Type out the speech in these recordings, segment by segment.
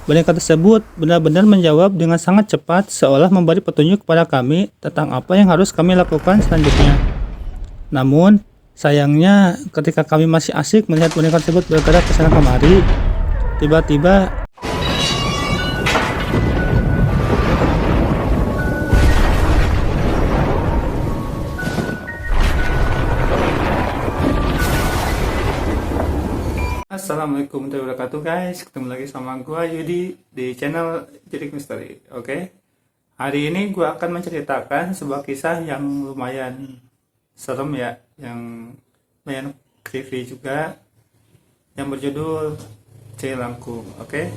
Boneka tersebut benar-benar menjawab dengan sangat cepat, seolah memberi petunjuk kepada kami tentang apa yang harus kami lakukan selanjutnya. Namun, sayangnya ketika kami masih asik melihat boneka tersebut bergerak ke sana kemari, tiba-tiba Assalamualaikum warahmatullahi wabarakatuh guys, ketemu lagi sama gua Yudi di channel Jedik Misteri. Oke, hari ini gua akan menceritakan sebuah kisah yang lumayan serem ya, yang lumayan creepy juga, yang berjudul Cai Langkung. Oke,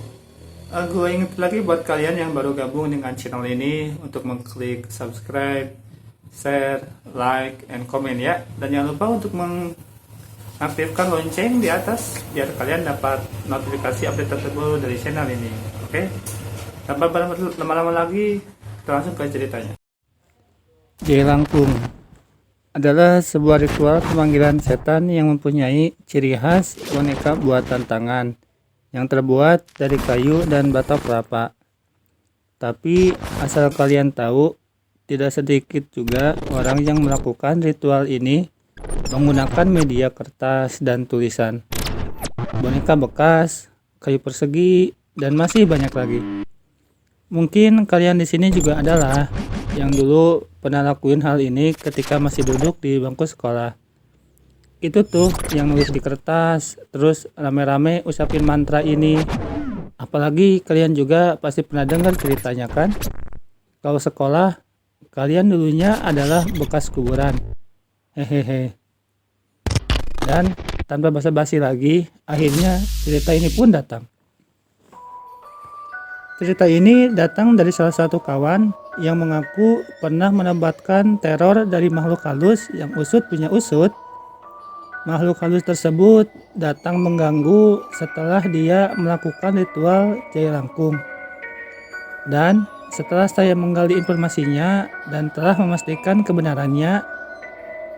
gua inget lagi buat kalian yang baru gabung dengan channel ini untuk mengklik subscribe, share, like, and comment ya, dan jangan lupa untuk aktifkan lonceng di atas biar kalian dapat notifikasi update terbaru dari channel ini. Oke, tanpa berlama-lama lagi, kita langsung ke ceritanya. Cai Langkung adalah sebuah ritual pemanggilan setan yang mempunyai ciri khas boneka buatan tangan yang terbuat dari kayu dan batok kelapa. Tapi asal kalian tahu, tidak sedikit juga orang yang melakukan ritual ini menggunakan media kertas dan tulisan, boneka bekas, kayu persegi, dan masih banyak lagi. Mungkin kalian di sini juga adalah yang dulu pernah lakuin hal ini ketika masih duduk di bangku sekolah. Itu tuh yang nulis di kertas, terus rame-rame usapin mantra ini. Apalagi kalian juga pasti pernah dengar ceritanya kan? Kalau sekolah, kalian dulunya adalah bekas kuburan. Hehehe. Dan tanpa basa-basi lagi, akhirnya cerita ini pun datang. Cerita ini datang dari salah satu kawan yang mengaku pernah mendapatkan teror dari makhluk halus yang usut punya usut. Makhluk halus tersebut datang mengganggu setelah dia melakukan ritual Cai Langkung. Dan setelah saya menggali informasinya dan telah memastikan kebenarannya,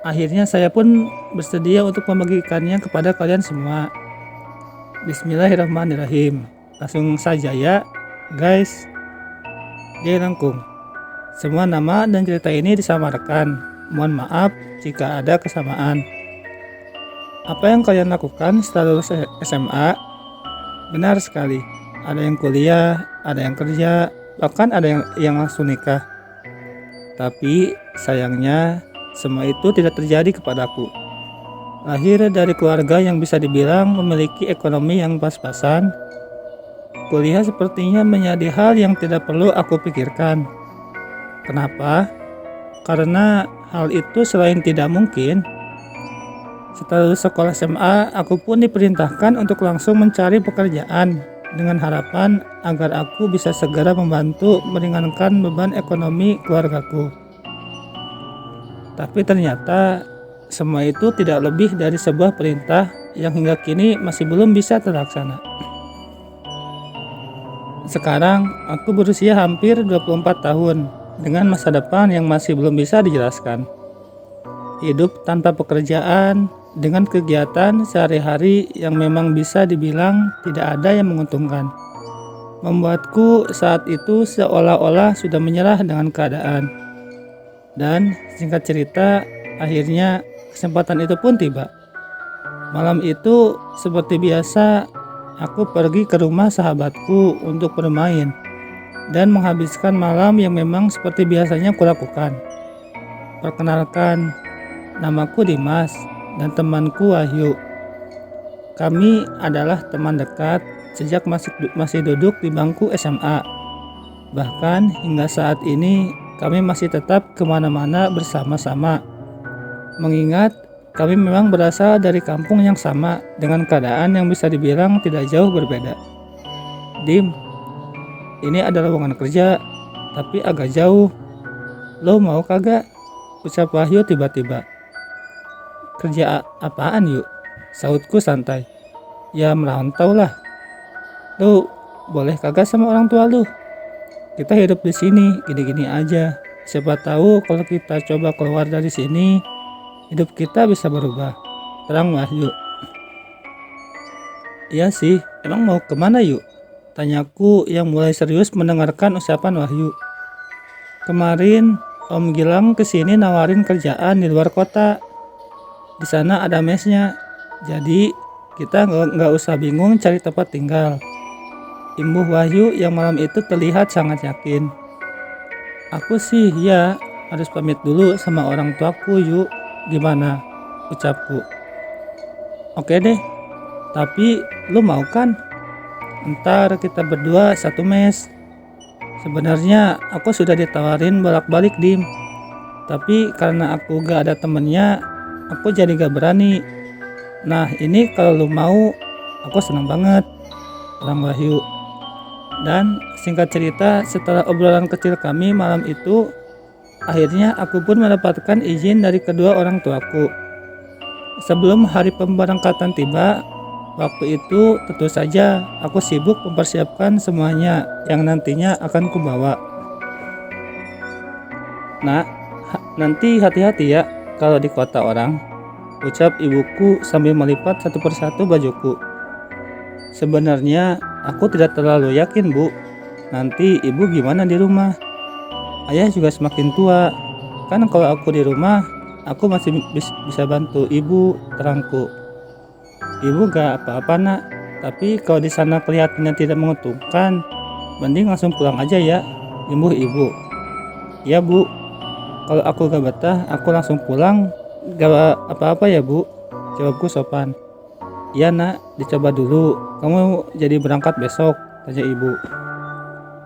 akhirnya saya pun bersedia untuk membagikannya kepada kalian semua. Bismillahirrahmanirrahim. Langsung saja ya guys. Cai Langkung. Semua nama dan cerita ini disamarkan. Mohon maaf jika ada kesamaan. Apa yang kalian lakukan setelah lulus SMA? Benar sekali. Ada yang kuliah, ada yang kerja, bahkan ada yang langsung nikah. Tapi sayangnya semua itu tidak terjadi kepadaku. Lahir dari keluarga yang bisa dibilang memiliki ekonomi yang pas-pasan, kuliah sepertinya menjadi hal yang tidak perlu aku pikirkan. Kenapa? Karena hal itu selain tidak mungkin. Setelah lulus sekolah SMA, aku pun diperintahkan untuk langsung mencari pekerjaan dengan harapan agar aku bisa segera membantu meringankan beban ekonomi keluargaku. Tapi ternyata semua itu tidak lebih dari sebuah perintah yang hingga kini masih belum bisa terlaksana. Sekarang aku berusia hampir 24 tahun dengan masa depan yang masih belum bisa dijelaskan. Hidup tanpa pekerjaan dengan kegiatan sehari-hari yang memang bisa dibilang tidak ada yang menguntungkan, membuatku saat itu seolah-olah sudah menyerah dengan keadaan. Dan singkat cerita, akhirnya kesempatan itu pun tiba. Malam itu seperti biasa, aku pergi ke rumah sahabatku untuk bermain dan menghabiskan malam yang memang seperti biasanya kulakukan. Perkenalkan, namaku Dimas dan temanku Wahyu. Kami adalah teman dekat sejak masih duduk di bangku SMA. Bahkan hingga saat ini kami masih tetap kemana-mana bersama-sama. Mengingat kami memang berasal dari kampung yang sama dengan keadaan yang bisa dibilang tidak jauh berbeda. Dim, ini adalah lowongan kerja, tapi agak jauh. Lo mau kagak? Ucap Wahyu tiba-tiba. Kerja apaan yuk? Sautku santai. Ya merantau lah. Lo boleh kagak sama orang tua lu? Kita hidup di sini gini-gini aja. Siapa tahu kalau kita coba keluar dari sini, hidup kita bisa berubah. Terang Wahyu. Iya sih, emang mau kemana yuk? tanyaku yang mulai serius mendengarkan ucapan Wahyu. Kemarin Om Gilang kesini nawarin kerjaan di luar kota. Di sana ada mesnya, jadi kita nggak usah bingung cari tempat tinggal. Imbuh Wahyu yang malam itu terlihat sangat yakin. Aku sih ya harus pamit dulu sama orang tuaku yuk. Gimana? Ucapku. Oke deh, tapi lu mau kan? Ntar kita berdua satu mes. Sebenarnya aku sudah ditawarin bolak-balik Dim. Tapi karena aku gak ada temennya, aku jadi gak berani. Nah ini kalau lu mau, aku senang banget. Orang Wahyu. Dan singkat cerita, setelah obrolan kecil kami malam itu, akhirnya aku pun mendapatkan izin dari kedua orang tuaku. Sebelum hari pemberangkatan tiba, waktu itu tentu saja aku sibuk mempersiapkan semuanya yang nantinya akan kubawa. Nah, nanti hati-hati ya kalau di kota orang, ucap ibuku sambil melipat satu persatu bajuku. Sebenarnya aku tidak terlalu yakin Bu, nanti ibu gimana di rumah. Ayah juga semakin tua, kan kalau aku di rumah, aku masih bisa bantu ibu, terangku. Ibu gak apa-apa nak, tapi kalau di sana kelihatannya tidak menguntungkan, mending langsung pulang aja ya, imbuh ibu. Ya Bu, kalau aku gak betah, aku langsung pulang, gak apa-apa ya Bu, jawabku sopan. Iya nak, dicoba dulu, kamu jadi berangkat besok, tanya ibu.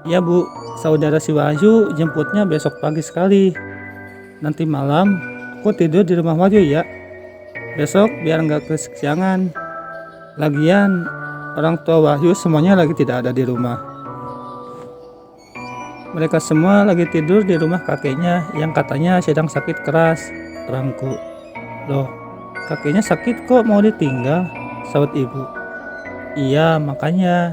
Ya Bu, saudara si Wahyu jemputnya besok pagi sekali. Nanti malam, aku tidur di rumah Wahyu ya. Besok biar gak kesiangan. Lagian orang tua Wahyu semuanya lagi tidak ada di rumah. Mereka semua lagi tidur di rumah kakeknya yang katanya sedang sakit keras, terangku. Loh, kakeknya sakit kok mau ditinggal, sahut ibu. Iya makanya,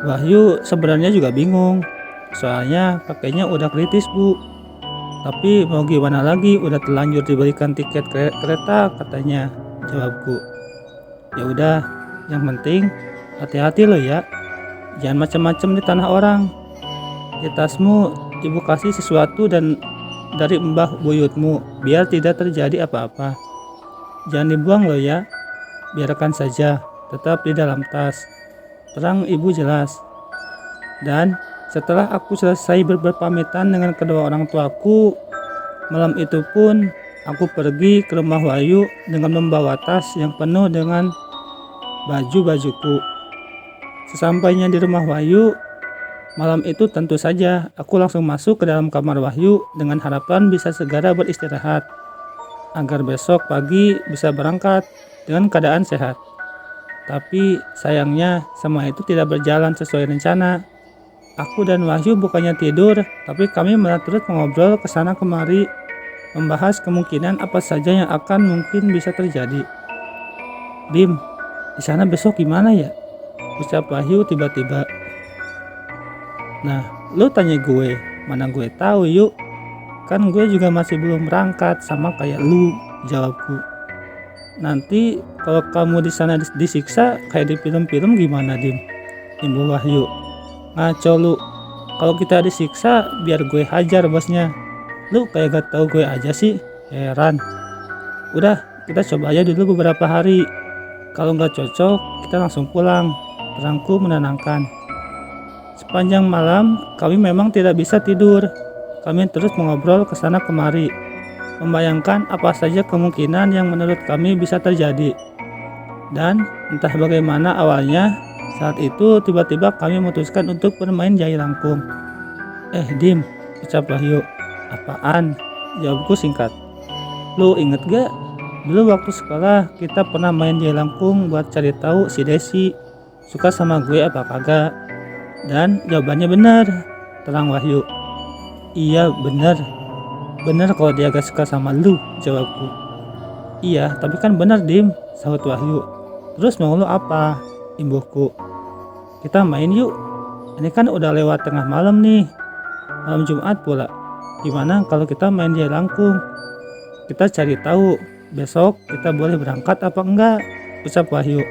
Wahyu sebenarnya juga bingung. Soalnya kakeknya udah kritis Bu. Tapi mau gimana lagi, udah terlanjur diberikan tiket kereta katanya, jawabku. Ya udah, yang penting hati-hati lo ya, jangan macam-macam di tanah orang. Di tasmu ibu kasih sesuatu dan dari mbah buyutmu biar tidak terjadi apa-apa. Jangan dibuang lo ya, biarkan saja, tetap di dalam tas, terang ibu jelas. Dan setelah aku selesai berpamitan dengan kedua orang tuaku, malam itu pun aku pergi ke rumah Wahyu dengan membawa tas yang penuh dengan baju-bajuku. Sesampainya di rumah Wahyu, malam itu tentu saja aku langsung masuk ke dalam kamar Wahyu dengan harapan bisa segera beristirahat, agar besok pagi bisa berangkat dengan keadaan sehat. Tapi sayangnya semua itu tidak berjalan sesuai rencana. Aku dan Wahyu bukannya tidur, tapi kami malah terus mengobrol kesana kemari, membahas kemungkinan apa saja yang akan mungkin bisa terjadi. Dim, di sana besok gimana ya? Ucap Wahyu tiba-tiba. Nah, lu tanya gue, mana gue tahu yuk. Kan gue juga masih belum berangkat sama kayak lu, jawabku. Nanti kalau kamu di sana disiksa kayak di film-film gimana Dim? Imbuh Wahyu. Ngaco lu. Kalau kita disiksa biar gue hajar bosnya. Lu kayak gak tahu gue aja sih, heran. Udah, kita coba aja dulu beberapa hari. Kalau nggak cocok, kita langsung pulang, terangku menenangkan. Sepanjang malam, kami memang tidak bisa tidur. Kami terus mengobrol kesana kemari, membayangkan apa saja kemungkinan yang menurut kami bisa terjadi. Dan entah bagaimana awalnya, saat itu tiba-tiba kami memutuskan untuk bermain jayi langkung. Dim, ucap Wahyu. Apaan? Jawabku singkat. Lu inget gak? Dulu waktu sekolah kita pernah main jayi langkung buat cari tahu si Desi suka sama gue apa kagak. Dan jawabannya benar, terang Wahyu. Iya benar. Benar kalau dia gak suka sama lu, jawabku. Iya, tapi kan benar Dim, sahut Wahyu. Terus mau lu apa? Imbuhku. Kita main yuk. Ini kan udah lewat tengah malam nih. Malam Jumat pula. Gimana kalau kita main jayi langkung? Kita cari tahu besok kita boleh berangkat apa enggak, ucap Wahyu.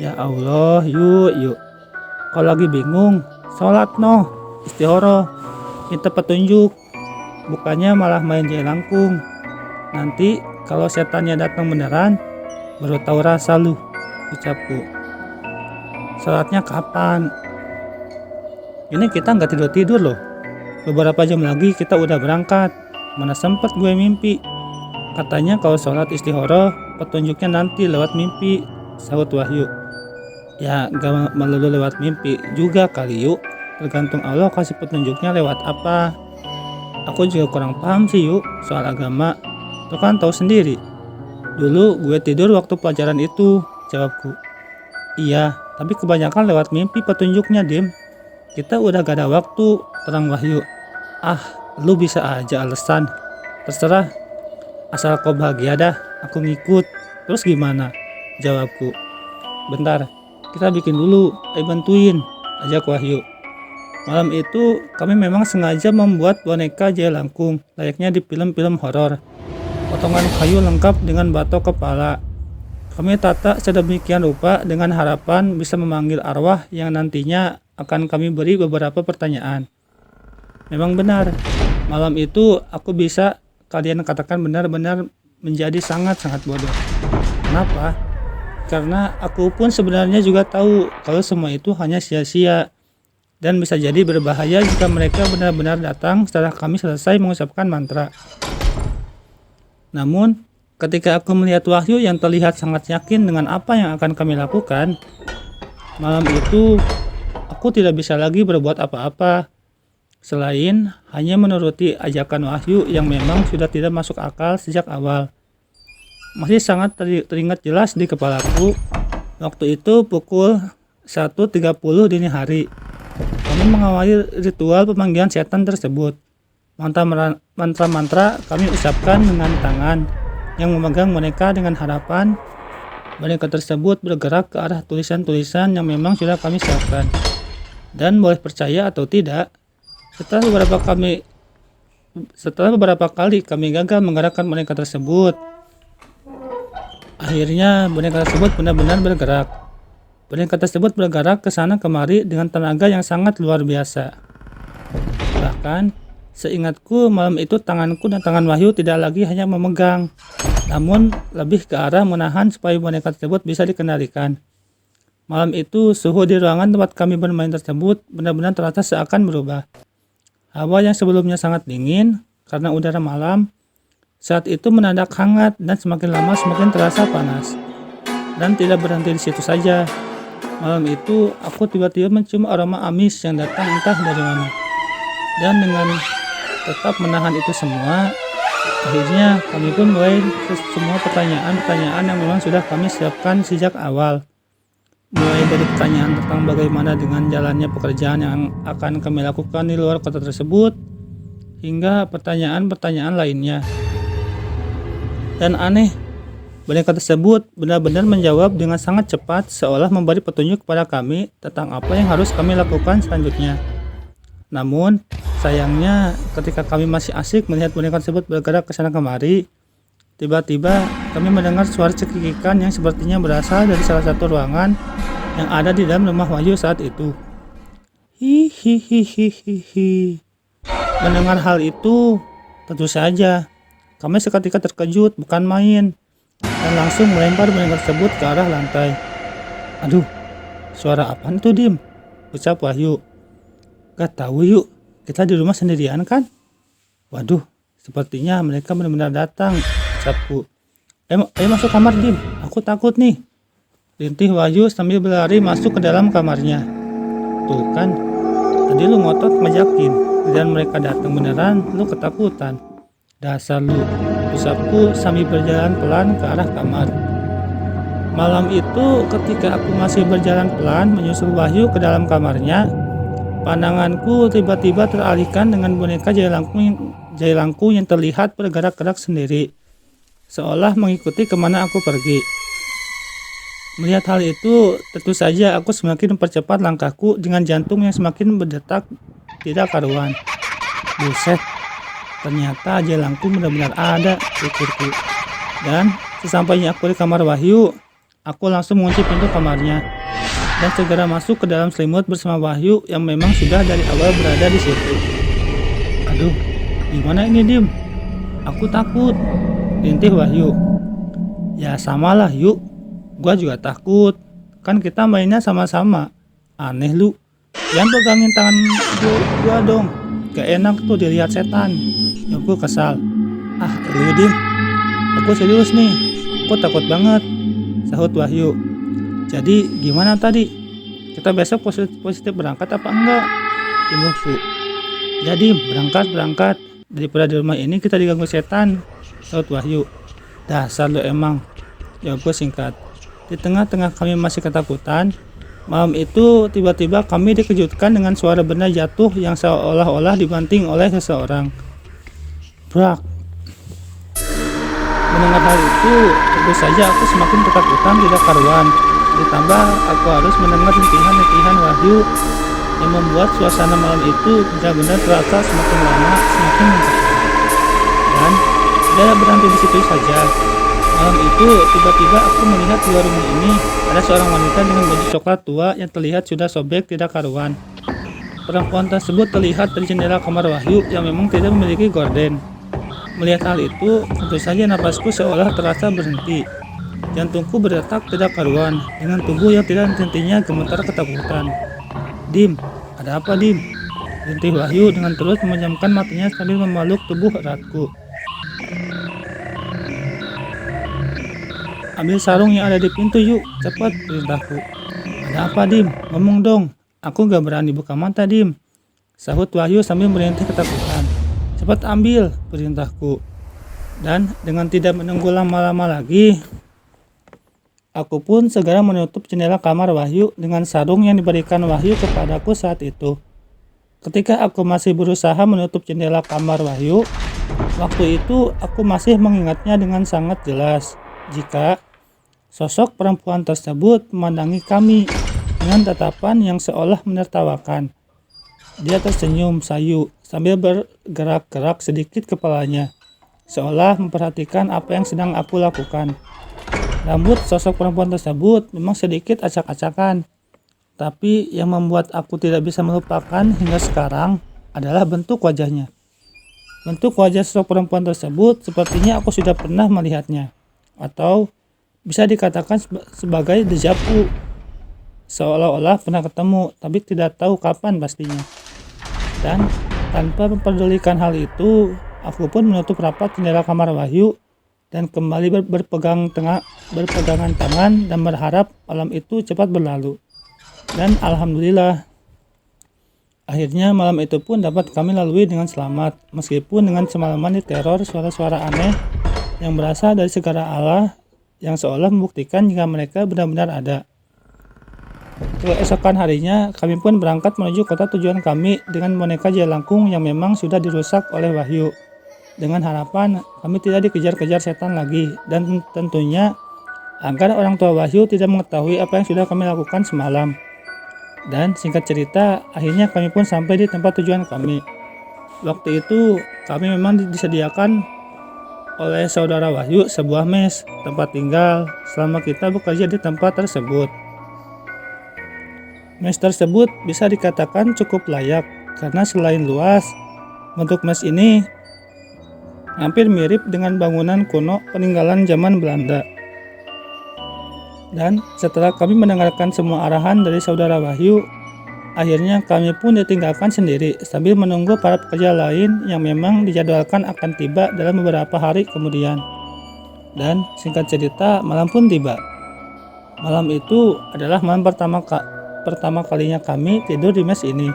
Ya Allah, yuk. Kalau lagi bingung, sholat noh, istihoroh, minta petunjuk, bukannya malah main jelangkung. Nanti kalau setannya datang beneran, baru tahu rasa lu, ucapku. Sholatnya kapan? Ini kita nggak tidur-tidur loh. Beberapa jam lagi kita udah berangkat. Mana sempet gue mimpi. Katanya kalau sholat istihoroh, petunjuknya nanti lewat mimpi, sahut Wahyu. Ya gak melulu lewat mimpi juga kali yuk, tergantung Allah kasih petunjuknya lewat apa. Aku juga kurang paham sih yuk soal agama, tuh kan tahu sendiri. Dulu gue tidur waktu pelajaran itu, jawabku. Iya, tapi kebanyakan lewat mimpi petunjuknya Dim. Kita udah gak ada waktu, terang Wahyu. Ah, lu bisa aja alasan. Terserah, asal kau bahagia dah, aku ngikut. Terus gimana? Jawabku. Bentar, kita bikin dulu, ayo bantuin, ajak Wahyu. Malam itu kami memang sengaja membuat boneka jelangkung layaknya di film-film horor. Potongan kayu lengkap dengan batok kepala. Kami tata sedemikian rupa dengan harapan bisa memanggil arwah yang nantinya akan kami beri beberapa pertanyaan. Memang benar, malam itu aku bisa kalian katakan benar-benar menjadi sangat-sangat bodoh. Kenapa? Karena aku pun sebenarnya juga tahu kalau semua itu hanya sia-sia dan bisa jadi berbahaya jika mereka benar-benar datang setelah kami selesai mengucapkan mantra. Namun, ketika aku melihat Wahyu yang terlihat sangat yakin dengan apa yang akan kami lakukan, malam itu aku tidak bisa lagi berbuat apa-apa selain hanya menuruti ajakan Wahyu yang memang sudah tidak masuk akal sejak awal. Masih sangat teringat jelas di kepalaku. Waktu itu pukul 1.30 dini hari. Kami mengawali ritual pemanggilan setan tersebut. Mantra-mantra kami ucapkan dengan tangan yang memegang boneka dengan harapan boneka tersebut bergerak ke arah tulisan-tulisan yang memang sudah kami siapkan. Dan boleh percaya atau tidak, setelah beberapa kali kami gagal menggerakkan boneka tersebut, akhirnya boneka tersebut benar-benar bergerak. Boneka tersebut bergerak ke sana kemari dengan tenaga yang sangat luar biasa. Bahkan, seingatku malam itu tanganku dan tangan Wahyu tidak lagi hanya memegang, namun lebih ke arah menahan supaya boneka tersebut bisa dikendalikan. Malam itu suhu di ruangan tempat kami bermain tersebut benar-benar terasa seakan berubah. Hawa yang sebelumnya sangat dingin karena udara malam, saat itu mendadak hangat dan semakin lama semakin terasa panas. Dan tidak berhenti di situ saja. Malam itu aku tiba-tiba mencium aroma amis yang datang entah dari mana. Dan dengan tetap menahan itu semua, akhirnya kami pun mulai semua pertanyaan-pertanyaan yang memang sudah kami siapkan sejak awal. Mulai dari pertanyaan tentang bagaimana dengan jalannya pekerjaan yang akan kami lakukan di luar kota tersebut, hingga pertanyaan-pertanyaan lainnya. Dan aneh, boneka tersebut benar-benar menjawab dengan sangat cepat seolah memberi petunjuk kepada kami tentang apa yang harus kami lakukan selanjutnya. Namun, sayangnya ketika kami masih asik melihat boneka tersebut bergerak ke sana kemari, tiba-tiba kami mendengar suara cekikikan yang sepertinya berasal dari salah satu ruangan yang ada di dalam rumah Wahyu saat itu. Hihihihihihi. Mendengar hal itu, tentu saja kami seketika terkejut bukan main dan langsung melempar boneka tersebut ke arah lantai. Aduh, suara apaan itu Dim? Ucap Wahyu. Gak tahu yuk, kita di rumah sendirian kan? Waduh, sepertinya mereka benar-benar datang, ucapku. Ayo masuk kamar Dim, aku takut nih. Rintih Wahyu sambil berlari masuk ke dalam kamarnya. Tuh kan, tadi lu ngotot ngajakin, dan mereka datang beneran, lu ketakutan. Dasar lu, usapku sambil berjalan pelan ke arah kamar. Malam itu ketika aku masih berjalan pelan menyusul Wahyu ke dalam kamarnya, pandanganku tiba-tiba teralihkan dengan boneka jailangkung yang terlihat bergerak-gerak sendiri, seolah mengikuti kemana aku pergi. Melihat hal itu, tentu saja aku semakin mempercepat langkahku dengan jantung yang semakin berdetak tidak karuan. Buset, ternyata jailangkung benar-benar ada, pikirku. Dan sesampainya aku di kamar Wahyu, aku langsung mengunci pintu kamarnya. dan segera masuk ke dalam selimut bersama Wahyu yang memang sudah dari awal berada di situ. Aduh, gimana ini Dim? Aku takut, rintih Wahyu. Ya samalah yuk, gua juga takut. Kan kita mainnya sama-sama. Aneh lu, yang pegangin tangan gua dong. Gak enak tuh dilihat setan. Ya gue kesal. Ah lu Dim, aku serius nih. Aku takut banget, sahut Wahyu. Jadi gimana tadi? Kita besok positif berangkat apa enggak? Timuku. Jadi berangkat. Daripada di rumah ini kita diganggu setan, sahut Wahyu. Dasar lu emang. Jawab gue singkat. Di tengah-tengah kami masih ketakutan, malam itu tiba-tiba kami dikejutkan dengan suara benda jatuh yang seolah-olah dibanting oleh seseorang. Brak. Mendengar hal itu, tentu saja aku semakin ketakutan tidak karuan. Ditambah aku harus mendengar rintihan-rintihan Wahyu yang membuat suasana malam itu benar-benar terasa semakin lama semakin menakutkan. Dan tidak berhenti di situ saja. Malam itu tiba-tiba aku melihat di luar rumah ini ada seorang wanita dengan baju coklat tua yang terlihat sudah sobek tidak karuan. Perempuan tersebut terlihat dari jendela kamar Wahyu yang memang tidak memiliki gorden. Melihat hal itu, tentu saja napasku seolah terasa berhenti. Jantungku berdetak tidak karuan dengan tubuh yang tidak henti-hentinya gemetar ketakutan. Dim, ada apa Dim? Rintih Wahyu dengan terus memejamkan matanya sambil memeluk tubuh eratku. Ambil sarung yang ada di pintu yuk, cepat, perintahku. Ada apa Dim? Ngomong dong. Aku gak berani buka mata Dim, sahut Wahyu sambil merintih ketakutan. Cepat ambil, perintahku. Dan dengan tidak menunggu lama-lama lagi, aku pun segera menutup jendela kamar Wahyu dengan sarung yang diberikan Wahyu kepadaku saat itu. Ketika aku masih berusaha menutup jendela kamar Wahyu, waktu itu aku masih mengingatnya dengan sangat jelas. Jika sosok perempuan tersebut memandangi kami dengan tatapan yang seolah menertawakan. Dia tersenyum sayu sambil bergerak-gerak sedikit kepalanya, seolah memperhatikan apa yang sedang aku lakukan. Rambut sosok perempuan tersebut memang sedikit acak-acakan, tapi yang membuat aku tidak bisa melupakan hingga sekarang adalah bentuk wajahnya. Bentuk wajah sosok perempuan tersebut sepertinya aku sudah pernah melihatnya. Atau bisa dikatakan sebagai deja vu, seolah-olah pernah ketemu tapi tidak tahu kapan pastinya. Dan tanpa memperdulikan hal itu, aku pun menutup rapat jendela kamar Wahyu dan kembali berpegangan tangan dan berharap malam itu cepat berlalu. Dan alhamdulillah, akhirnya malam itu pun dapat kami lalui dengan selamat, meskipun dengan semalaman diteror suara-suara aneh yang berasal dari segala arah yang seolah membuktikan jika mereka benar-benar ada. Keesokan harinya, kami pun berangkat menuju kota tujuan kami dengan boneka jelangkung yang memang sudah dirusak oleh Wahyu. Dengan harapan kami tidak dikejar-kejar setan lagi, dan tentunya agar orang tua Wahyu tidak mengetahui apa yang sudah kami lakukan semalam. Dan singkat cerita, akhirnya kami pun sampai di tempat tujuan kami. Waktu itu kami memang disediakan oleh saudara Wahyu sebuah mes tempat tinggal selama kita bekerja di tempat tersebut. Mes tersebut bisa dikatakan cukup layak karena selain luas, bentuk mes ini hampir mirip dengan bangunan kuno peninggalan zaman Belanda. Dan setelah kami mendengarkan semua arahan dari saudara Wahyu, akhirnya kami pun ditinggalkan sendiri sambil menunggu para pekerja lain yang memang dijadwalkan akan tiba dalam beberapa hari kemudian. Dan singkat cerita, malam pun tiba. Malam itu adalah malam pertama kalinya kami tidur di mes ini.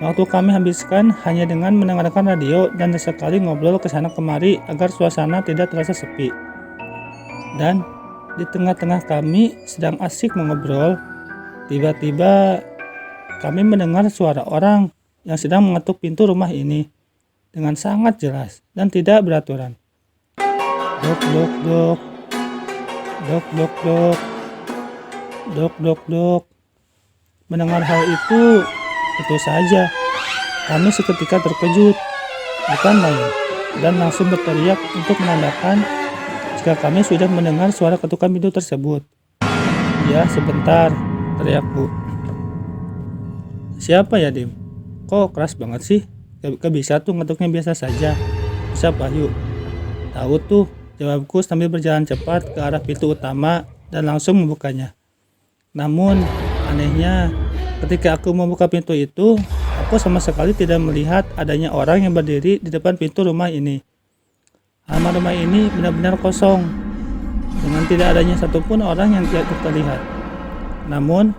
Waktu kami habiskan hanya dengan mendengarkan radio dan sesekali ngobrol ke sana kemari agar suasana tidak terasa sepi. Dan di tengah-tengah kami sedang asik mengobrol, tiba-tiba kami mendengar suara orang yang sedang mengetuk pintu rumah ini dengan sangat jelas dan tidak beraturan. Dok, dok, dok. Dok, dok, dok. Dok, dok, dok. Mendengar hal itu, tentu saja kami seketika terkejut, bukan main, dan langsung berteriak untuk menandakan jika kami sudah mendengar suara ketukan pintu tersebut. Ya, sebentar. teriakku. Siapa ya, Dim? Kok keras banget sih? Gak bisa tuh, ngetuknya biasa saja. Bisa Wahyu. Tahu tuh, jawabku sambil berjalan cepat ke arah pintu utama dan langsung membukanya. Namun, anehnya, ketika aku membuka pintu itu, aku sama sekali tidak melihat adanya orang yang berdiri di depan pintu rumah ini. Halaman rumah ini benar-benar kosong, dengan tidak adanya satupun orang yang terlihat. Namun,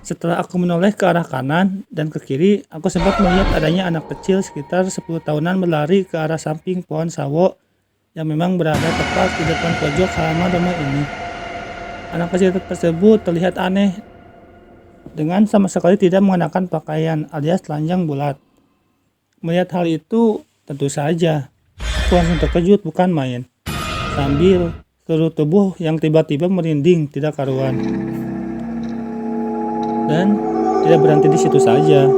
setelah aku menoleh ke arah kanan dan ke kiri, aku sempat melihat adanya anak kecil sekitar 10 tahunan berlari ke arah samping pohon sawo yang memang berada tepat di depan pojok halaman rumah ini. Anak kecil tersebut terlihat aneh dengan sama sekali tidak mengenakan pakaian alias telanjang bulat. Melihat hal itu, tentu saja aku langsung terkejut bukan main, sambil seluruh tubuh yang tiba-tiba merinding tidak karuan. Dan tidak berhenti di situ saja.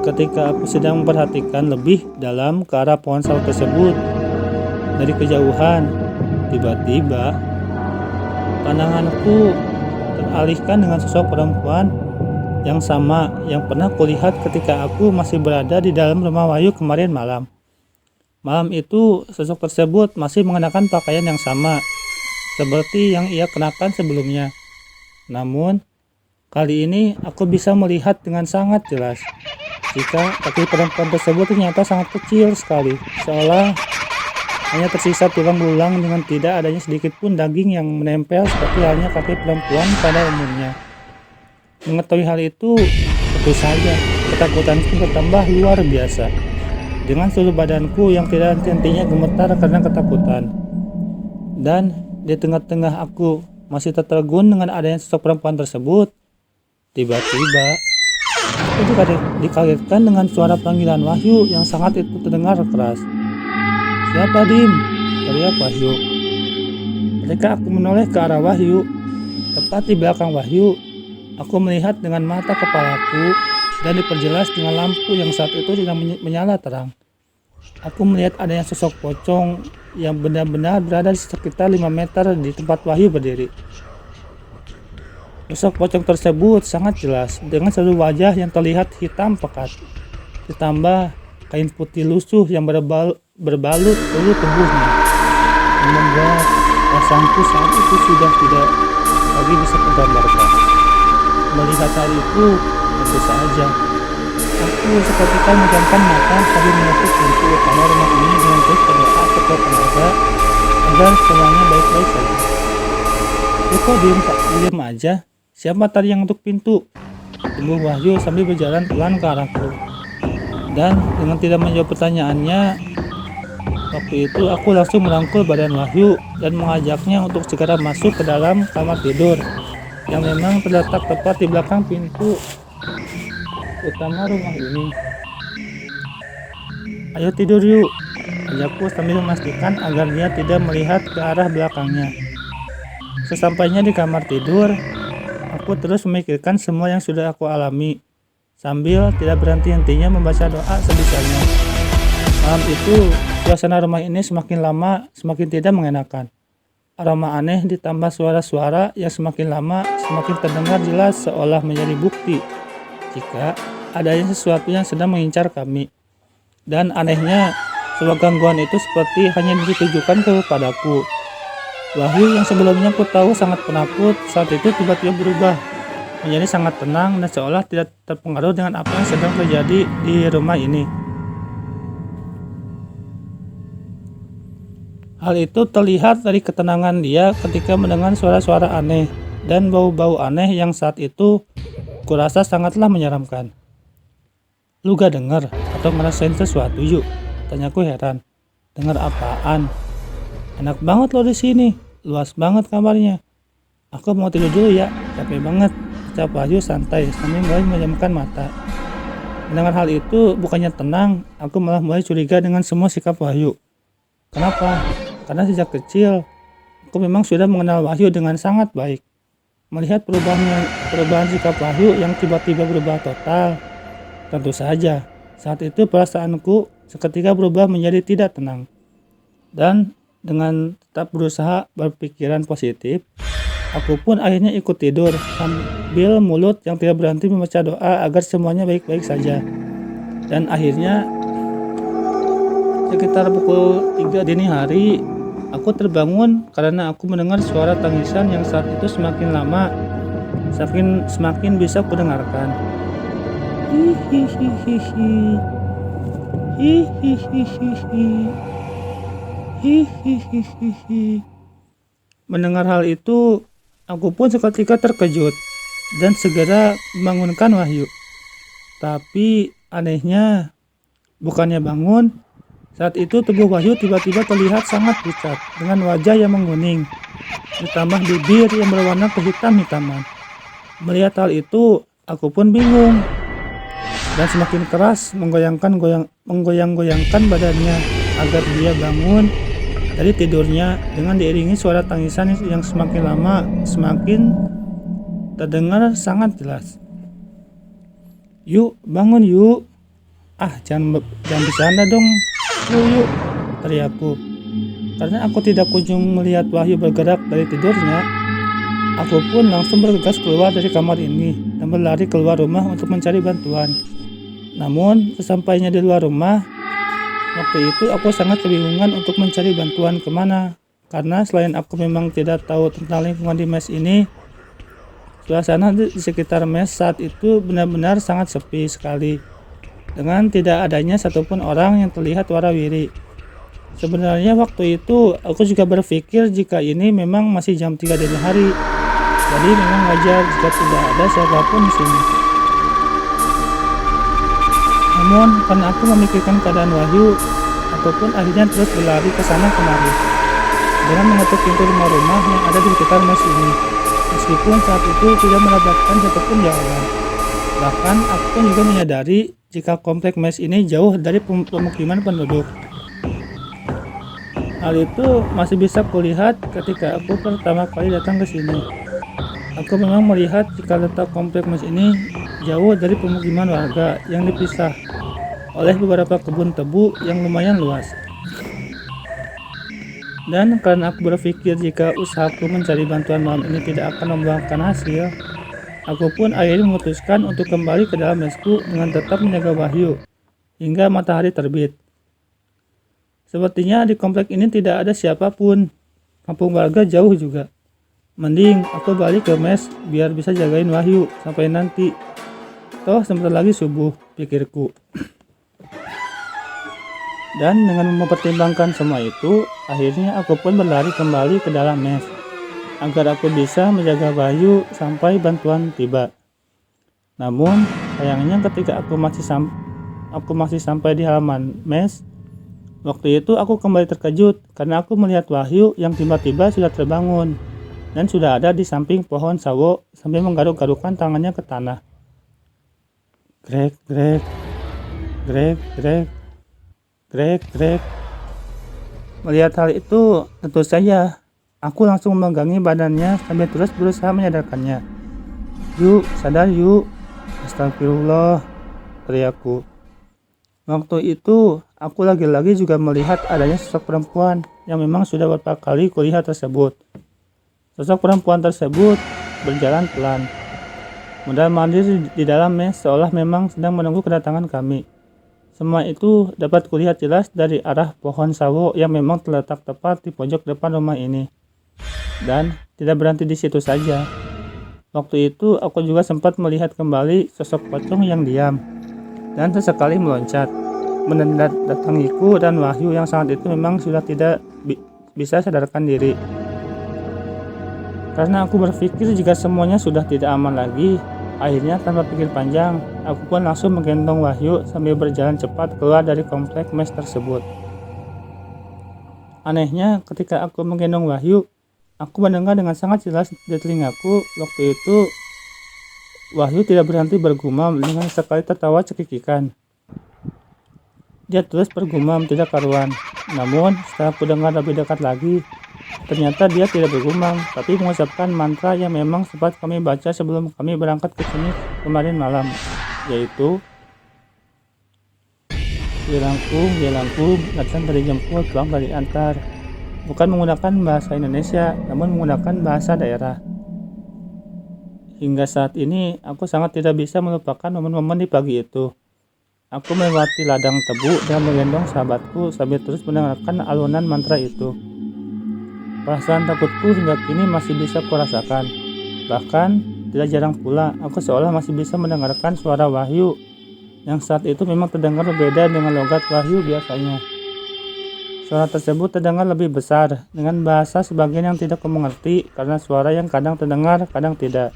Ketika aku sedang memperhatikan lebih dalam ke arah pohon sawo tersebut, dari kejauhan, tiba-tiba pandanganku teralihkan dengan sosok perempuan yang sama yang pernah kulihat ketika aku masih berada di dalam rumah Wahyu kemarin malam. Malam itu, sosok tersebut masih mengenakan pakaian yang sama seperti yang ia kenakan sebelumnya. Namun, kali ini aku bisa melihat dengan sangat jelas jika kaki perempuan tersebut ternyata sangat kecil sekali, seolah hanya tersisa tulang belulang dengan tidak adanya sedikit pun daging yang menempel seperti halnya kaki perempuan pada umumnya. Mengetahui hal itu, tentu saja ketakutanku bertambah luar biasa. Dengan seluruh badanku yang tidak henti-hentinya gemetar karena ketakutan. Dan di tengah-tengah aku masih tertegun dengan adanya sosok perempuan tersebut, tiba-tiba aku dikagetkan dengan suara panggilan Wahyu yang sangat itu terdengar keras. Siapa, Dim? Teriak Wahyu. Ketika aku menoleh ke arah Wahyu, tepat di belakang Wahyu, aku melihat dengan mata kepalaku dan diperjelas dengan lampu yang saat itu sedang menyala terang. Aku melihat adanya sosok pocong yang benar-benar berada di sekitar 5 meter di tempat Wahyu berdiri. Sosok pocong tersebut sangat jelas dengan seluruh wajah yang terlihat hitam pekat, ditambah kain putih lusuh yang berbalut seluruh tubuhnya, yang membuat rasaku saat itu sudah tidak lagi bisa kugambarkan. Melihat hal itu, tentu saja aku seketika menjamkan mata sambil menutup pintu utama rumah ini dengan terus berdoa sekuat tenaga agar semuanya baik-baik saja. Kok diam aja? Siapa tadi yang ngetuk pintu? Tunggu Wahyu sambil berjalan pelan ke arahku. Dan dengan tidak menjawab pertanyaannya, waktu itu aku langsung merangkul badan Wahyu dan mengajaknya untuk segera masuk ke dalam kamar tidur yang memang terletak tepat di belakang pintu utama rumah ini. Ayo tidur yuk, ajakku sambil memastikan agar dia tidak melihat ke arah belakangnya. Sesampainya di kamar tidur, aku terus memikirkan semua yang sudah aku alami, sambil tidak berhenti-hentinya membaca doa sebisanya. Malam itu, suasana rumah ini semakin lama semakin tidak mengenakan. Aroma aneh ditambah suara-suara yang semakin lama semakin terdengar jelas seolah menjadi bukti jika adanya sesuatu yang sedang mengincar kami. Dan anehnya, sebuah gangguan itu seperti hanya ditujukan kepadaku. Wahyu yang sebelumnya ku tahu sangat penakut saat itu tiba-tiba berubah menjadi sangat tenang dan seolah tidak terpengaruh dengan apa yang sedang terjadi di rumah ini. Hal itu terlihat dari ketenangan dia ketika mendengar suara-suara aneh dan bau-bau aneh yang saat itu kurasa sangatlah menyeramkan. Lu gak denger atau ngerasain sesuatu yuk? Tanyaku heran. Dengar apaan? Enak banget lo di sini, luas banget kamarnya. Aku mau tidur dulu ya, capek banget. Ucap Wahyu santai sambil mulai menjamkan mata. Mendengar hal itu bukannya tenang, aku malah mulai curiga dengan semua sikap Wahyu. Kenapa? Karena sejak kecil, aku memang sudah mengenal Wahyu dengan sangat baik. Melihat perubahan sikap Wahyu yang tiba-tiba berubah total, tentu saja saat itu perasaanku seketika berubah menjadi tidak tenang. Dan dengan tetap berusaha berpikiran positif, Aku pun akhirnya ikut tidur sambil mulut yang tidak berhenti membaca doa agar semuanya baik-baik saja. Dan akhirnya sekitar pukul 3 dini hari, aku terbangun karena aku mendengar suara tangisan yang saat itu semakin lama, semakin bisa kudengarkan. Hihihihihi, hihihihihi, hihihihihi. Mendengar hal itu, aku pun seketika terkejut dan segera membangunkan Wahyu. Tapi anehnya, bukannya bangun, saat itu tubuh Wahyu tiba-tiba terlihat sangat pucat dengan wajah yang menguning, ditambah bibir yang berwarna kehitam-hitaman. Melihat hal itu, aku pun bingung dan semakin keras menggoyang-goyangkan badannya agar dia bangun dari tidurnya dengan diiringi suara tangisan yang semakin lama semakin terdengar sangat jelas. "Yuk, bangun yuk. Ah, jangan bercanda dong. Yuk, teriakku. Karena aku tidak kunjung melihat Wahyu bergerak dari tidurnya, aku pun langsung bergegas keluar dari kamar ini dan berlari keluar rumah untuk mencari bantuan. Namun, sesampainya di luar rumah, waktu itu aku sangat kebingungan untuk mencari bantuan kemana. Karena selain aku memang tidak tahu tentang lingkungan di mes ini, suasana di sekitar mes saat itu benar-benar sangat sepi sekali, dengan tidak adanya satupun orang yang terlihat warawiri. Sebenarnya waktu itu aku juga berpikir jika ini memang masih jam 3 dini hari, jadi memang wajar jika tidak ada siapapun di sini. Namun karena aku memikirkan keadaan Wahyu, aku pun akhirnya terus berlari ke sana kemari dengan mengetuk pintu rumah-rumah yang ada di sekitar mes ini. Meskipun saat itu tidak mendapatkan satupun jawaban. Bahkan aku pun juga menyadari jika komplek mes ini jauh dari pemukiman penduduk. Hal itu masih bisa kulihat ketika aku pertama kali datang ke sini. Aku memang melihat jika letak komplek mes ini jauh dari pemukiman warga yang dipisah oleh beberapa kebun tebu yang lumayan luas. Dan karena aku berpikir jika usahaku mencari bantuan malam ini tidak akan membuahkan hasil, aku pun akhirnya memutuskan untuk kembali ke dalam mesku dengan tetap menjaga Wahyu hingga matahari terbit. Sepertinya di komplek ini tidak ada siapapun. Kampung warga jauh juga. Mending aku balik ke mes biar bisa jagain Wahyu sampai nanti. Toh sebentar lagi subuh, pikirku. Dan dengan mempertimbangkan semua itu, akhirnya aku pun berlari kembali ke dalam mes agar aku bisa menjaga Wahyu sampai bantuan tiba. Namun sayangnya ketika aku masih sampai di halaman mes, waktu itu aku kembali terkejut karena aku melihat Wahyu yang tiba-tiba sudah terbangun dan sudah ada di samping pohon sawo sambil menggaruk-garukkan tangannya ke tanah. Grek, grek, grek, grek, grek, grek. Melihat hal itu, tentu saja aku langsung memegangi badannya sambil terus berusaha menyadarkannya. "Yuk, sadar yuk." "Astagfirullah," teriakku. Waktu itu, aku lagi-lagi juga melihat adanya sosok perempuan yang memang sudah beberapa kali kulihat tersebut. Sosok perempuan tersebut berjalan pelan, mondar-mandir di dalam mes seolah memang sedang menunggu kedatangan kami. Semua itu dapat kulihat jelas dari arah pohon sawo yang memang terletak tepat di pojok depan rumah ini. Dan tidak berhenti di situ saja. Waktu itu aku juga sempat melihat kembali sosok pocong yang diam dan sesekali meloncat, mendatangiku dan Wahyu yang saat itu memang sudah tidak bisa sadarkan diri. Karena aku berpikir jika semuanya sudah tidak aman lagi, akhirnya tanpa pikir panjang, aku pun langsung menggendong Wahyu sambil berjalan cepat keluar dari komplek mes tersebut. Anehnya, ketika aku menggendong Wahyu, aku mendengar dengan sangat jelas di telingaku waktu itu Wahyu tidak berhenti bergumam dengan sekali tertawa cekikikan. Dia terus bergumam tidak karuan. Namun setelah aku dengar lebih dekat lagi, ternyata dia tidak bergumam, tapi mengucapkan mantra yang memang sempat kami baca sebelum kami berangkat ke sini kemarin malam, yaitu Jelangkung, datang dari jemput, pulang dari antar. Bukan menggunakan bahasa Indonesia, namun menggunakan bahasa daerah. Hingga saat ini, aku sangat tidak bisa melupakan momen-momen di pagi itu. Aku melewati ladang tebu dan menggendong sahabatku sambil terus mendengarkan alunan mantra itu. Perasaan takutku hingga kini masih bisa kurasakan. Bahkan, tidak jarang pula aku seolah masih bisa mendengarkan suara Wahyu yang saat itu memang terdengar berbeda dengan logat Wahyu biasanya. Suara tersebut terdengar lebih besar, dengan bahasa sebagian yang tidak kumengerti karena suara yang kadang terdengar, kadang tidak.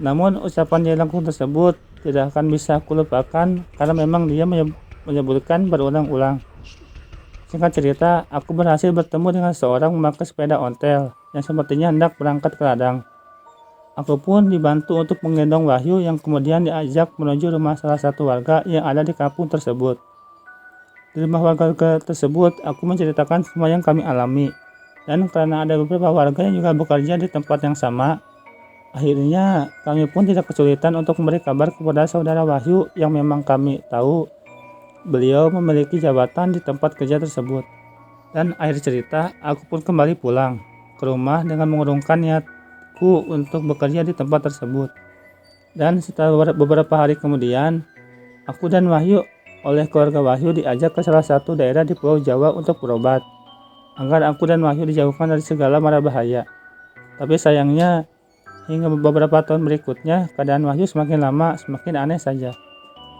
Namun ucapan jelangkung tersebut tidak akan bisa aku lupakan karena memang dia menyebutkan berulang-ulang. Singkat cerita, aku berhasil bertemu dengan seorang memakai sepeda ontel yang sepertinya hendak berangkat ke ladang. Aku pun dibantu untuk menggendong Wahyu yang kemudian diajak menuju rumah salah satu warga yang ada di kampung tersebut. Di rumah warga tersebut, aku menceritakan semua yang kami alami. Dan karena ada beberapa warga yang juga bekerja di tempat yang sama, akhirnya kami pun tidak kesulitan untuk memberi kabar kepada saudara Wahyu yang memang kami tahu beliau memiliki jabatan di tempat kerja tersebut. Dan akhir cerita, aku pun kembali pulang ke rumah dengan mengurungkan niatku untuk bekerja di tempat tersebut. Dan setelah beberapa hari kemudian, aku dan Wahyu oleh keluarga Wahyu diajak ke salah satu daerah di Pulau Jawa untuk berobat, agar aku dan Wahyu dijauhkan dari segala mara bahaya. Tapi sayangnya, hingga beberapa tahun berikutnya, keadaan Wahyu semakin lama semakin aneh saja.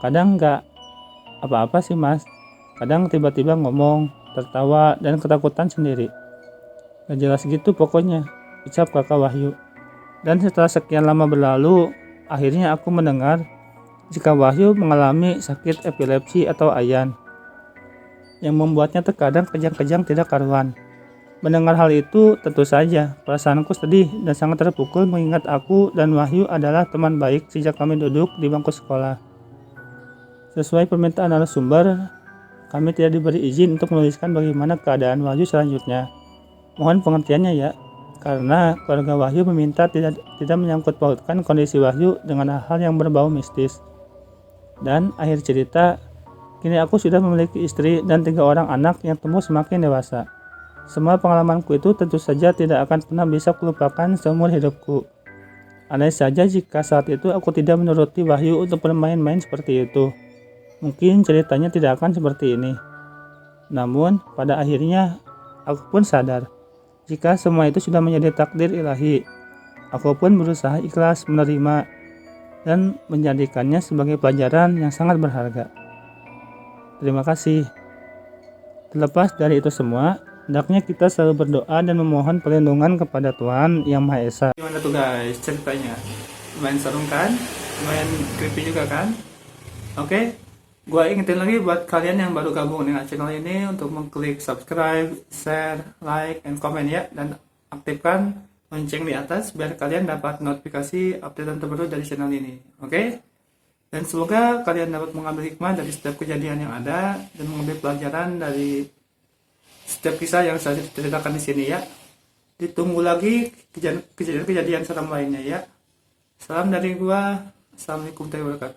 Kadang nggak apa-apa sih mas, kadang tiba-tiba ngomong, tertawa, dan ketakutan sendiri. Gak jelas gitu pokoknya, ucap kakak Wahyu. Dan setelah sekian lama berlalu, akhirnya aku mendengar jika Wahyu mengalami sakit epilepsi atau ayan, yang membuatnya terkadang kejang-kejang tidak karuan. Mendengar hal itu, tentu saja perasaanku sedih dan sangat terpukul mengingat aku dan Wahyu adalah teman baik sejak kami duduk di bangku sekolah. Sesuai permintaan narasumber, kami tidak diberi izin untuk menuliskan bagaimana keadaan Wahyu selanjutnya. Mohon pengertiannya ya, karena keluarga Wahyu meminta tidak menyangkut pautkan kondisi Wahyu dengan hal yang berbau mistis. Dan akhir cerita, kini aku sudah memiliki istri dan 3 orang anak yang tumbuh semakin dewasa. Semua pengalamanku itu tentu saja tidak akan pernah bisa kulupakan seumur hidupku. Andai saja jika saat itu aku tidak menuruti Wahyu untuk bermain-main seperti itu, mungkin ceritanya tidak akan seperti ini. Namun, pada akhirnya, aku pun sadar, jika semua itu sudah menjadi takdir ilahi, aku pun berusaha ikhlas menerima dan menjadikannya sebagai pelajaran yang sangat berharga. Terima kasih. Terlepas dari itu semua, hendaknya kita selalu berdoa dan memohon perlindungan kepada Tuhan Yang Maha Esa. Gimana tuh guys ceritanya? Lumayan seru kan? Lumayan creepy juga kan? Oke, gua ingetin lagi buat kalian yang baru gabung dengan channel ini untuk mengklik subscribe, share, like, and comment ya. Dan aktifkan lonceng di atas biar kalian dapat notifikasi update terbaru dari channel ini. Oke? Dan semoga kalian dapat mengambil hikmah dari setiap kejadian yang ada dan mengambil pelajaran dari setiap kisah yang saya ceritakan di sini ya. Ditunggu lagi kejadian-kejadian seram lainnya ya. Salam dari gua. Assalamualaikum warahmatullahi wabarakatuh.